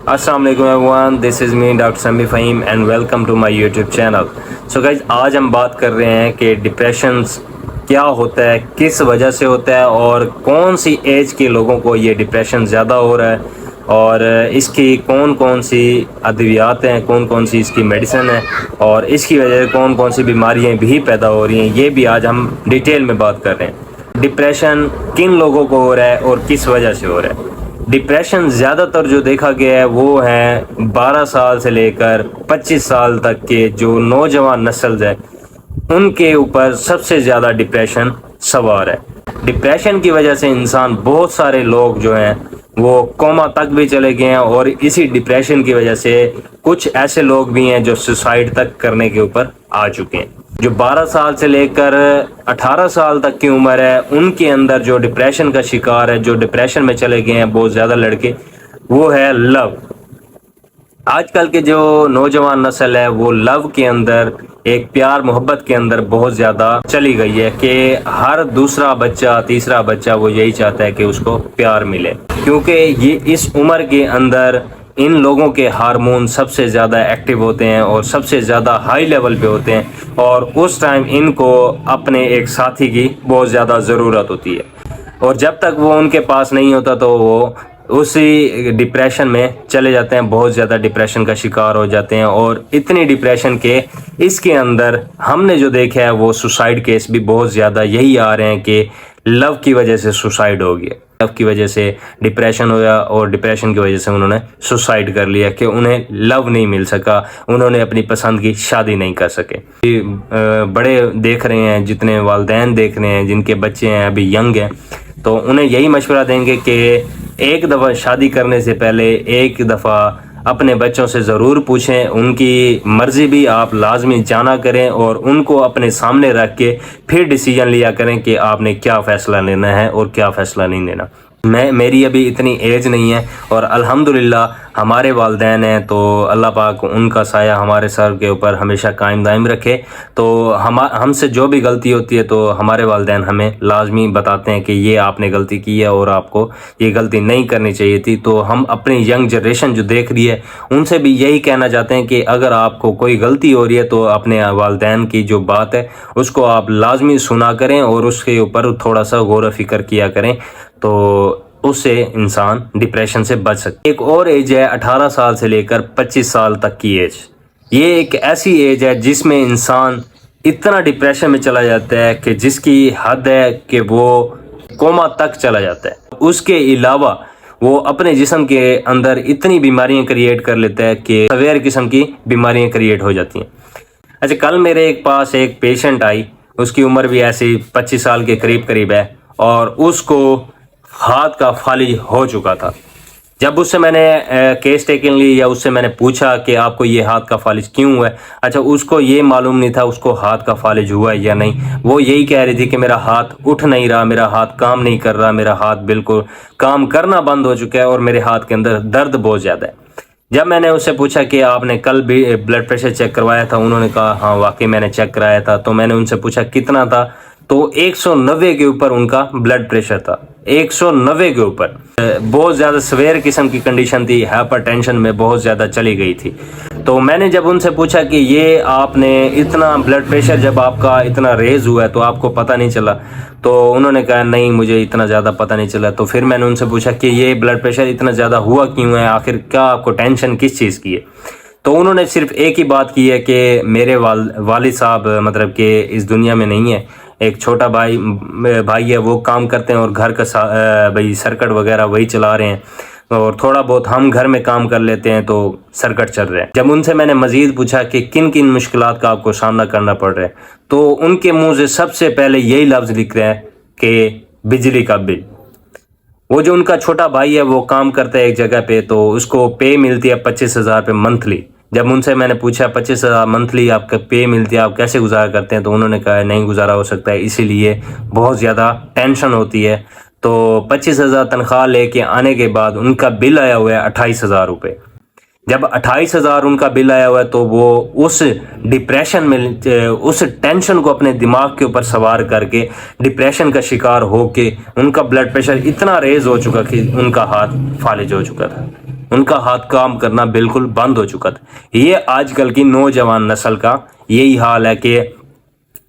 السلام علیکم everyone, this is me doctor Sami Fahim and welcome to my YouTube channel. So guys, آج ہم بات کر رہے ہیں کہ ڈپریشنس کیا ہوتا ہے، کس وجہ سے ہوتا ہے اور کون سی ایج کے لوگوں کو یہ ڈپریشن زیادہ ہو رہا ہے اور اس کی کون کون سی ادویات ہیں، کون کون سی اس کی میڈیسن ہے اور اس کی وجہ سے کون کون سی بیماریاں بھی پیدا ہو رہی ہیں. یہ بھی آج ہم ڈیٹیل میں بات کر رہے ہیں. ڈپریشن کن لوگوں کو ہو رہا ہے اور کس وجہ سے ہو رہا ہے. ڈپریشن زیادہ تر جو دیکھا گیا ہے وہ ہے 12 سال سے لے کر 25 سال تک کے جو نوجوان نسل ہے ان کے اوپر سب سے زیادہ ڈپریشن سوار ہے. ڈپریشن کی وجہ سے انسان بہت سارے لوگ جو ہیں وہ کوما تک بھی چلے گئے ہیں اور اسی ڈپریشن کی وجہ سے کچھ ایسے لوگ بھی ہیں جو سوسائڈ تک کرنے کے اوپر آ چکے ہیں. جو 12 سال سے لے کر 18 سال تک کی عمر ہے ان کے اندر جو ڈپریشن کا شکار ہے، جو ڈپریشن میں چلے گئے ہیں بہت زیادہ لڑکے، وہ ہے لو. آج کل کے جو نوجوان نسل ہے وہ لو کے اندر، ایک پیار محبت کے اندر بہت زیادہ چلی گئی ہے کہ ہر دوسرا بچہ تیسرا بچہ وہ یہی چاہتا ہے کہ اس کو پیار ملے، کیونکہ یہ اس عمر کے اندر ان لوگوں کے ہارمون سب سے زیادہ ایکٹیو ہوتے ہیں اور سب سے زیادہ ہائی لیول پہ ہوتے ہیں اور اس ٹائم ان کو اپنے ایک ساتھی کی بہت زیادہ ضرورت ہوتی ہے اور جب تک وہ ان کے پاس نہیں ہوتا تو وہ اسی ڈپریشن میں چلے جاتے ہیں، بہت زیادہ ڈپریشن کا شکار ہو جاتے ہیں. اور اتنی ڈپریشن کے اس کے اندر ہم نے جو دیکھا ہے وہ سوسائڈ کیس بھی بہت زیادہ یہی آ رہے ہیں کہ لو کی وجہ سے سوسائڈ ہو گیا، لو کی وجہ سے ڈپریشن ہوا اور ڈپریشن کی وجہ سے انہوں نے سوسائڈ کر لیا کہ انہیں لو نہیں مل سکا، انہوں نے اپنی پسند کی شادی نہیں کر سکے. بڑے دیکھ رہے ہیں، جتنے والدین دیکھ رہے ہیں جن کے بچے ہیں ابھی ینگ ہیں، تو انہیں یہی مشورہ دیں گے کہ ایک دفعہ شادی کرنے سے پہلے ایک دفعہ اپنے بچوں سے ضرور پوچھیں، ان کی مرضی بھی آپ لازمی جانا کریں اور ان کو اپنے سامنے رکھ کے پھر ڈیسیجن لیا کریں کہ آپ نے کیا فیصلہ لینا ہے اور کیا فیصلہ نہیں لینا. میری ابھی اتنی ایج نہیں ہے اور الحمدللہ ہمارے والدین ہیں، تو اللہ پاک ان کا سایہ ہمارے سر کے اوپر ہمیشہ قائم دائم رکھے. تو ہم سے جو بھی غلطی ہوتی ہے تو ہمارے والدین ہمیں لازمی بتاتے ہیں کہ یہ آپ نے غلطی کی ہے اور آپ کو یہ غلطی نہیں کرنی چاہیے تھی. تو ہم اپنی ینگ جنریشن جو دیکھ رہی ہے ان سے بھی یہی کہنا چاہتے ہیں کہ اگر آپ کو کوئی غلطی ہو رہی ہے تو اپنے والدین کی جو بات ہے اس کو آپ لازمی سنا کریں اور اس کے اوپر تھوڑا سا غور و فکر کیا کریں، تو اس سے انسان ڈپریشن سے بچ سکتا ہے. ایک اور ایج ہے 18 سال سے لے کر 25 سال تک کی ایج. یہ ایک ایسی ایج ہے جس میں انسان اتنا ڈپریشن میں چلا جاتا ہے کہ جس کی حد ہے کہ وہ کوما تک چلا جاتا ہے. اس کے علاوہ وہ اپنے جسم کے اندر اتنی بیماریاں کریٹ کر لیتا ہے کہ سویر قسم کی بیماریاں کریٹ ہو جاتی ہیں. اچھا، کل میرے پاس ایک پیشنٹ آئی، اس کی عمر بھی ایسی 25 سال کے قریب ہے اور اس کو ہاتھ کا فالج ہو چکا تھا. جب اس سے میں نے کیس ٹیکن لی یا اس سے میں نے پوچھا کہ آپ کو یہ ہاتھ کا فالج کیوں ہوا ہے، اچھا اس کو یہ معلوم نہیں تھا اس کو ہاتھ کا فالج ہوا ہے یا نہیں. وہ یہی کہہ رہی تھی کہ میرا ہاتھ اٹھ نہیں رہا، میرا ہاتھ کام نہیں کر رہا، میرا ہاتھ بالکل کام کرنا بند ہو چکا ہے اور میرے ہاتھ کے اندر درد بہت زیادہ ہے. جب میں نے اس سے پوچھا کہ آپ نے کل بھی بلڈ پریشر چیک کروایا تھا، انہوں نے کہا ہاں واقعی میں نے چیک کرایا تھا. تو میں نے ان سے پوچھا کتنا تھا، تو 190 کے اوپر ان کا بلڈ پریشر تھا. 190 کے اوپر، بہت زیادہ سویر قسم کی کنڈیشن تھی، ہائپر ٹینشن میں بہت زیادہ چلی گئی تھی. تو میں نے جب ان سے پوچھا کہ یہ آپ نے اتنا بلڈ پریشر جب آپ کا اتنا ریز ہوا ہے تو آپ کو پتہ نہیں چلا، تو انہوں نے کہا نہیں مجھے اتنا زیادہ پتہ نہیں چلا. تو پھر میں نے ان سے پوچھا کہ یہ بلڈ پریشر اتنا زیادہ ہوا کیوں ہے، آخر کیا آپ کو ٹینشن کس چیز کی ہے. تو انہوں نے صرف ایک ہی بات کی ہے کہ میرے والد صاحب مطلب کہ اس دنیا میں نہیں ہے، ایک چھوٹا بھائی ہے، وہ کام کرتے ہیں اور گھر کا بھائی سرکٹ وغیرہ وہی چلا رہے ہیں اور تھوڑا بہت ہم گھر میں کام کر لیتے ہیں تو سرکٹ چل رہے ہیں. جب ان سے میں نے مزید پوچھا کہ کن کن مشکلات کا آپ کو سامنا کرنا پڑ رہا ہے تو ان کے منہ سے سب سے پہلے یہی لفظ لکھ رہے ہیں کہ بجلی کا بل. وہ جو ان کا چھوٹا بھائی ہے وہ کام کرتا ہے ایک جگہ پہ، تو اس کو پے ملتی ہے 25,000 روپے منتھلی. جب ان سے میں نے پوچھا 25,000 منتھلی آپ کا پے ملتی ہے، آپ کیسے گزارا کرتے ہیں، تو انہوں نے کہا نہیں گزارا ہو سکتا ہے، اسی لیے بہت زیادہ ٹینشن ہوتی ہے. تو 25,000 تنخواہ لے کے آنے کے بعد ان کا بل آیا ہوا ہے 28,000 روپے. جب 28,000 ان کا بل آیا ہوا ہے تو وہ اس ڈپریشن میں، اس ٹینشن کو اپنے دماغ کے اوپر سوار کر کے ڈپریشن کا شکار ہو کے ان کا بلڈ پریشر اتنا ریز ہو چکا کہ ان کا ہاتھ فالج ہو چکا تھا. ان کا ہاتھ کام کرنا بالکل بند ہو چکا تھا۔ یہ آج کل کی نوجوان نسل کا یہی حال ہے کہ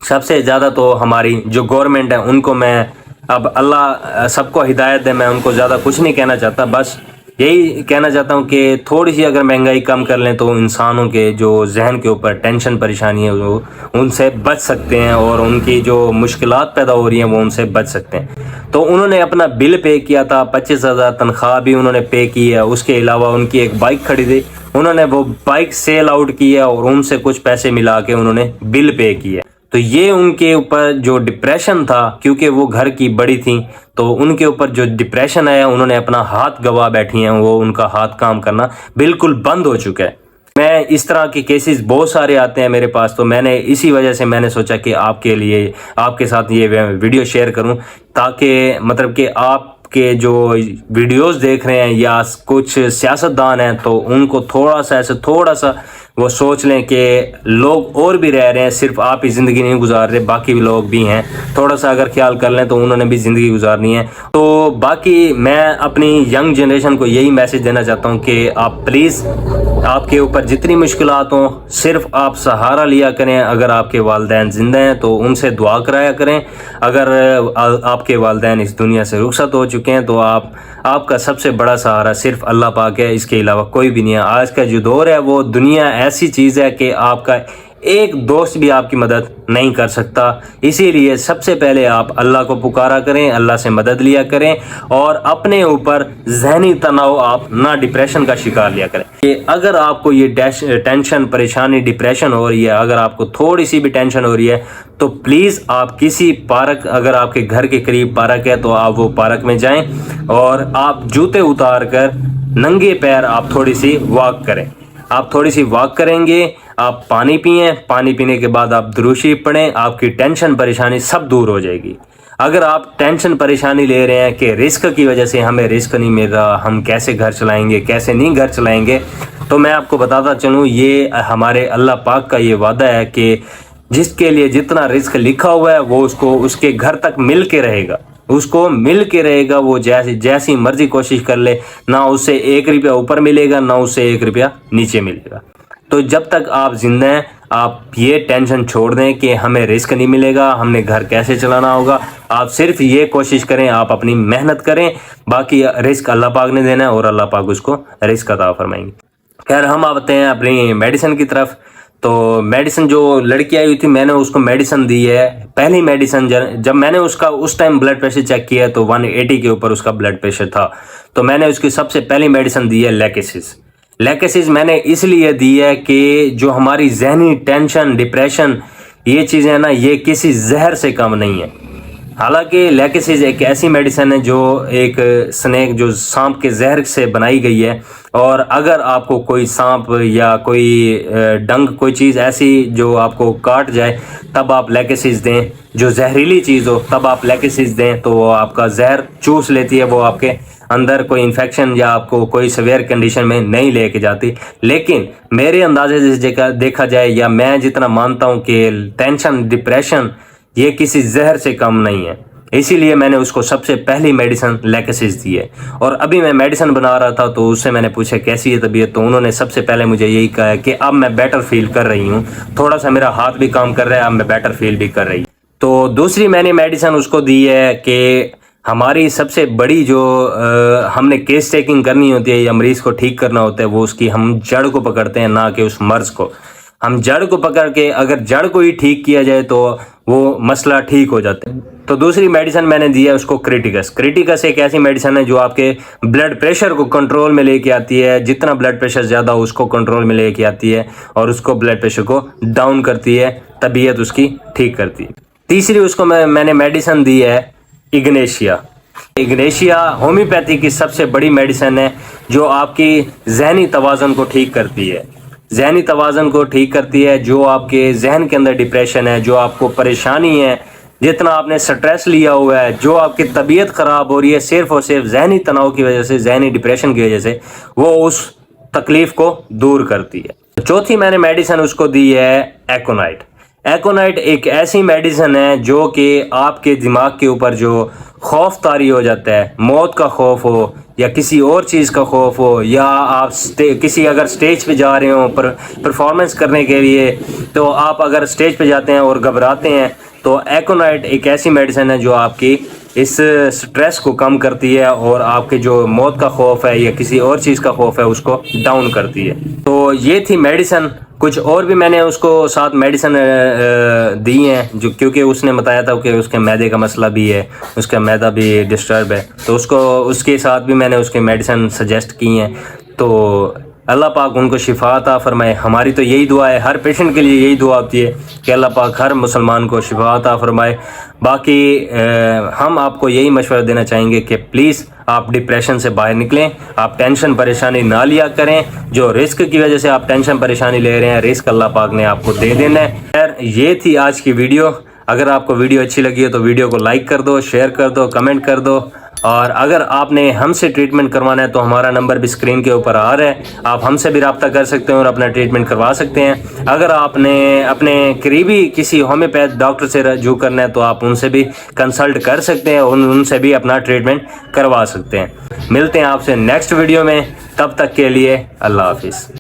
سب سے زیادہ تو ہماری جو گورنمنٹ ہے ان کو میں اب اللہ سب کو ہدایت دے، میں ان کو زیادہ کچھ نہیں کہنا چاہتا، بس یہی کہنا چاہتا ہوں کہ تھوڑی سی اگر مہنگائی کم کر لیں تو انسانوں کے جو ذہن کے اوپر ٹینشن پریشانی ہے وہ ان سے بچ سکتے ہیں، اور ان کی جو مشکلات پیدا ہو رہی ہیں وہ ان سے بچ سکتے ہیں۔ تو انہوں نے اپنا بل پے کیا تھا، 25,000 تنخواہ بھی انہوں نے پے کی ہے، اس کے علاوہ ان کی ایک بائک کھڑی تھی، انہوں نے وہ بائک سیل آؤٹ کی ہے اور ان سے کچھ پیسے ملا کے انہوں نے بل پے کیا ہے۔ تو یہ ان کے اوپر جو ڈپریشن تھا، کیونکہ وہ گھر کی بڑی تھیں تو ان کے اوپر جو ڈپریشن ہے، انہوں نے اپنا ہاتھ گوا بیٹھی ہیں، وہ ان کا ہاتھ کام کرنا بالکل بند ہو چکا ہے۔ میں اس طرح کے کیسز بہت سارے آتے ہیں میرے پاس، تو میں نے اسی وجہ سے میں نے سوچا کہ آپ کے لیے آپ کے ساتھ یہ ویڈیو شیئر کروں، تاکہ مطلب کہ آپ کے جو ویڈیوز دیکھ رہے ہیں یا کچھ سیاستدان ہیں تو ان کو تھوڑا سا وہ سوچ لیں کہ لوگ اور بھی رہ رہے ہیں، صرف آپ ہی زندگی نہیں گزار رہے، باقی بھی لوگ بھی ہیں، تھوڑا سا اگر خیال کر لیں تو انہوں نے بھی زندگی گزارنی ہے۔ تو باقی میں اپنی ینگ جنریشن کو یہی میسج دینا چاہتا ہوں کہ آپ پلیز، آپ کے اوپر جتنی مشکلات ہوں صرف آپ سہارا لیا کریں۔ اگر آپ کے والدین زندہ ہیں تو ان سے دعا کرایا کریں، اگر آپ کے والدین اس دنیا سے رخصت ہو چکے ہیں تو آپ کا سب سے بڑا سہارا صرف اللہ پاک ہے، اس کے علاوہ کوئی بھی نہیں ہے۔ آج کا جو دور ہے وہ دنیا ایسی چیز ہے کہ آپ کا ایک دوست بھی آپ کی مدد نہیں کر سکتا، اسی لیے سب سے پہلے آپ اللہ کو پکارا کریں، اللہ سے مدد لیا کریں، اور اپنے اوپر ذہنی تناؤ آپ نہ ڈپریشن کا شکار لیا کریں۔ کہ اگر آپ کو یہ ٹینشن، پریشانی، ڈپریشن ہو رہی ہے، اگر آپ کو تھوڑی سی بھی ٹینشن ہو رہی ہے تو پلیز آپ کسی پارک، اگر آپ کے گھر کے قریب پارک ہے تو آپ وہ پارک میں جائیں اور آپ جوتے اتار کر ننگے پیر آپ تھوڑی سی واک کریں۔ آپ تھوڑی سی واک کریں گے، آپ پانی پئیں، پانی پینے کے بعد آپ درود شریف پڑھیں، آپ کی ٹینشن پریشانی سب دور ہو جائے گی۔ اگر آپ ٹینشن پریشانی لے رہے ہیں کہ رزق کی وجہ سے ہمیں رزق نہیں مل رہا، ہم کیسے گھر چلائیں گے، کیسے نہیں گھر چلائیں گے، تو میں آپ کو بتاتا چلوں، یہ ہمارے اللہ پاک کا یہ وعدہ ہے کہ جس کے لیے جتنا رزق لکھا ہوا ہے وہ اس کے گھر تک مل کے رہے گا، اس کو مل کے رہے گا۔ وہ جیسی مرضی کوشش کر لے، نہ اس سے 1 روپیہ اوپر ملے گا، نہ اس سے 1 روپیہ نیچے ملے گا۔ تو جب تک آپ زندہ ہیں آپ یہ ٹینشن چھوڑ دیں کہ ہمیں رزق نہیں ملے گا، ہم نے گھر کیسے چلانا ہوگا۔ آپ صرف یہ کوشش کریں، آپ اپنی محنت کریں، باقی رزق اللہ پاک نے دینا ہے اور اللہ پاک اس کو رزق عطا فرمائیں گے۔ خیر، ہم آتے ہیں اپنی میڈیسن کی طرف۔ تو میڈیسن جو لڑکی آئی ہوئی تھی، میں نے اس کو میڈیسن دی ہے۔ پہلی میڈیسن جب میں نے اس ٹائم بلڈ پریشر چیک کیا تو 180 کے اوپر اس کا بلڈ پریشر تھا، تو میں نے اس کی سب سے پہلی میڈیسن دی ہے لیکسس میں نے اس لیے دی ہے کہ جو ہماری ذہنی ٹینشن، ڈپریشن، یہ چیزیں نا، یہ کسی زہر سے کم نہیں ہے۔ حالانکہ لیکسس ایک ایسی میڈیسن ہے جو ایک سنیک، جو سانپ کے زہر سے بنائی گئی ہے، اور اگر آپ کو کوئی سانپ یا کوئی ڈنگ، کوئی چیز ایسی جو آپ کو کاٹ جائے تب آپ لیکسس دیں، جو زہریلی چیز ہو تب آپ لیکسس دیں، تو وہ آپ کا زہر چوس لیتی ہے، وہ آپ کے اندر کوئی انفیکشن یا آپ کو کوئی سیویئر کنڈیشن میں نہیں لے کے جاتی۔ لیکن میرے اندازے سے دیکھا جائے، یا میں جتنا مانتا ہوں کہ ٹینشن، ڈپریشن یہ کسی زہر سے کم نہیں ہے، اسی لیے میں نے اس کو سب سے پہلی میڈیسن لیکسس دی ہے۔ اور ابھی میں میڈیسن بنا رہا تھا تو اس سے میں نے پوچھا کیسی ہے طبیعت، تو انہوں نے سب سے پہلے مجھے یہی کہا ہے کہ اب میں بیٹر فیل کر رہی ہوں، تھوڑا سا میرا ہاتھ بھی کام کر رہا ہے، اب میں بیٹر فیل بھی کر رہی ہوں۔ تو دوسری میں نے میڈیسن اس کو دی ہے کہ ہماری سب سے بڑی جو ہم نے کیس ٹیکنگ کرنی ہوتی ہے یا مریض کو ٹھیک کرنا ہوتا ہے، وہ اس کی ہم جڑ کو پکڑتے ہیں، نہ کہ اس مرض کو۔ ہم جڑ کو پکڑ کے اگر جڑ کو ہی ٹھیک کیا جائے تو وہ مسئلہ ٹھیک ہو جاتا ہے۔ تو دوسری میڈیسن میں نے دی ہے اس کو کریٹیکس ایک ایسی میڈیسن ہے جو آپ کے بلڈ پریشر کو کنٹرول میں لے کے آتی ہے، جتنا بلڈ پریشر زیادہ ہو اس کو کنٹرول میں لے کے آتی ہے اور اس کو بلڈ پریشر کو ڈاؤن کرتی ہے، طبیعت اس کی ٹھیک کرتی ہے۔ تیسری اس کو میں نے میڈیسن دی ہے اگنیشیا ہومیوپیتھی کی سب سے بڑی میڈیسن ہے جو آپ کی ذہنی توازن کو ٹھیک کرتی ہے، ذہنی توازن کو ٹھیک کرتی ہے۔ جو آپ کے ذہن کے اندر ڈپریشن ہے، جو آپ کو پریشانی ہے، جتنا آپ نے سٹریس لیا ہوا ہے، جو آپ کی طبیعت خراب ہو رہی ہے صرف اور صرف ذہنی تناؤ کی وجہ سے، ذہنی ڈپریشن کی وجہ سے، وہ اس تکلیف کو دور کرتی ہے۔ چوتھی میں نے میڈیسن اس کو دی ہے ایکونائٹ ایک ایسی میڈیسن ہے جو کہ آپ کے دماغ کے اوپر جو خوف طاری ہو جاتا ہے، موت کا خوف ہو یا کسی اور چیز کا خوف ہو، یا آپ کسی اگر سٹیج پہ جا رہے ہوں پرفارمنس کرنے کے لیے، تو آپ اگر سٹیج پہ جاتے ہیں اور گھبراتے ہیں تو ایکونائٹ ایک ایسی میڈیسن ہے جو آپ کی اس سٹریس کو کم کرتی ہے اور آپ کے جو موت کا خوف ہے یا کسی اور چیز کا خوف ہے اس کو ڈاؤن کرتی ہے۔ تو یہ تھی میڈیسن، کچھ اور بھی میں نے اس کو ساتھ میڈیسن دی ہیں جو کیونکہ اس نے بتایا تھا کہ اس کے معدے کا مسئلہ بھی ہے، اس کا معدہ بھی ڈسٹرب ہے، تو اس کے ساتھ بھی میں نے اس کے میڈیسن سجیسٹ کی ہیں۔ تو اللہ پاک ان کو شفا عطا فرمائے۔ ہماری تو یہی دعا ہے، ہر پیشنٹ کے لیے یہی دعا ہوتی ہے کہ اللہ پاک ہر مسلمان کو شفا عطا فرمائے۔ باقی ہم آپ کو یہی مشورہ دینا چاہیں گے کہ پلیز آپ ڈپریشن سے باہر نکلیں، آپ ٹینشن پریشانی نہ لیا کریں، جو رزق کی وجہ سے آپ ٹینشن پریشانی لے رہے ہیں رزق اللہ پاک نے آپ کو دے دینا ہے۔ خیر یہ تھی آج کی ویڈیو۔ اگر آپ کو ویڈیو اچھی لگی ہے تو ویڈیو کو لائک کر دو، شیئر کر دو، کمنٹ کر دو، اور اگر آپ نے ہم سے ٹریٹمنٹ کروانا ہے تو ہمارا نمبر بھی اسکرین کے اوپر آ رہا ہے، آپ ہم سے بھی رابطہ کر سکتے ہیں اور اپنا ٹریٹمنٹ کروا سکتے ہیں۔ اگر آپ نے اپنے قریبی کسی ہومیوپیتھ ڈاکٹر سے رجوع کرنا ہے تو آپ ان سے بھی کنسلٹ کر سکتے ہیں، ان سے بھی اپنا ٹریٹمنٹ کروا سکتے ہیں۔ ملتے ہیں آپ سے نیکسٹ ویڈیو میں، تب تک کے لیے اللہ حافظ۔